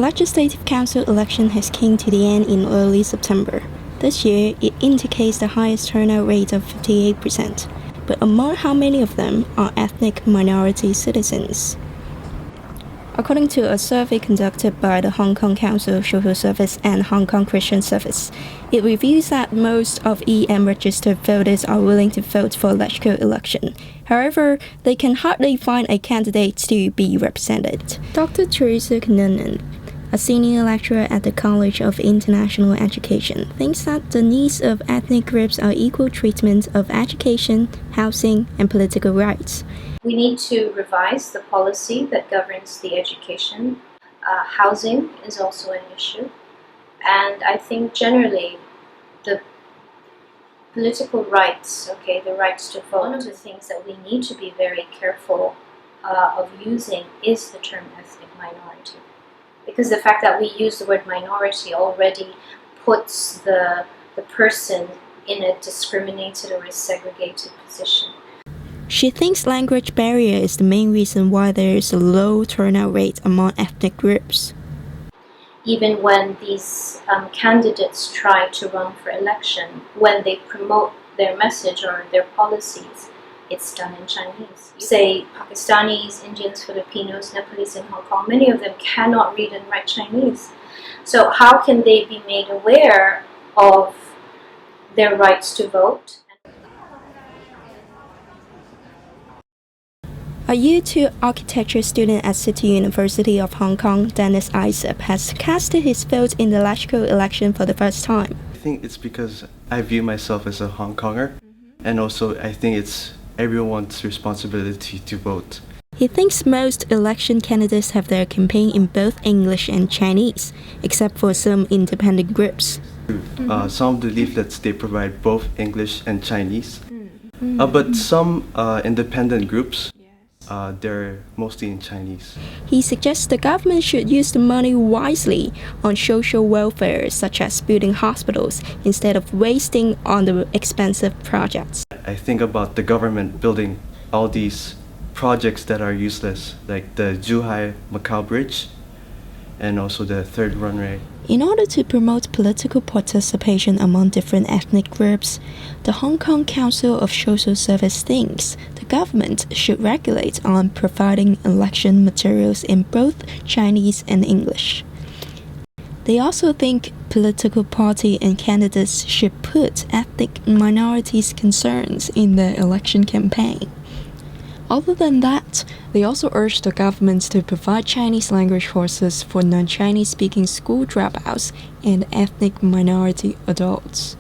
The Legislative Council election has came to the end in early September. This year, it indicates the highest turnout rate of 58%. But among how many of them are ethnic minority citizens? According to a survey conducted by the Hong Kong Council of Social Service and Hong Kong Christian Service, it reveals that most of EM registered voters are willing to vote for a legislative election. However, they can hardly find a candidate to be represented. Dr. Teresa Kananen, a senior lecturer at the College of International Education, thinks that the needs of ethnic groups are equal treatment of education, housing, and political rights. We need to revise the policy that governs the education. Housing is also an issue. And I think generally the political rights, the rights to vote, one of the things that we need to be very careful of using is the term ethnic minority. Because the fact that we use the word minority already puts the person in a discriminated or a segregated position. She thinks language barrier is the main reason why there is a low turnout rate among ethnic groups. Even when these candidates try to run for election, when they promote their message or their policies, it's done in Chinese. Say Pakistanis, Indians, Filipinos, Nepalese in Hong Kong, many of them cannot read and write Chinese. So how can they be made aware of their rights to vote? A Year 2 architecture student at City University of Hong Kong, Dennis Isop, has casted his vote in the legislative election for the first time. I think it's because I view myself as a Hong Konger, and also I think it's everyone's responsibility to vote. He thinks most election candidates have their campaign in both English and Chinese, except for some independent groups. Some of the leaflets, they provide both English and Chinese, but some independent groups, they're mostly in Chinese. He suggests the government should use the money wisely on social welfare, such as building hospitals, instead of wasting on the expensive projects. I think about the government building all these projects that are useless, like the Zhuhai-Macau Bridge and also the third runway. In order to promote political participation among different ethnic groups, the Hong Kong Council of Social Service thinks the government should regulate on providing election materials in both Chinese and English. They also think political party and candidates should put ethnic minorities' concerns in their election campaign. Other than that, they also urge the government to provide Chinese language courses for non-Chinese speaking school dropouts and ethnic minority adults.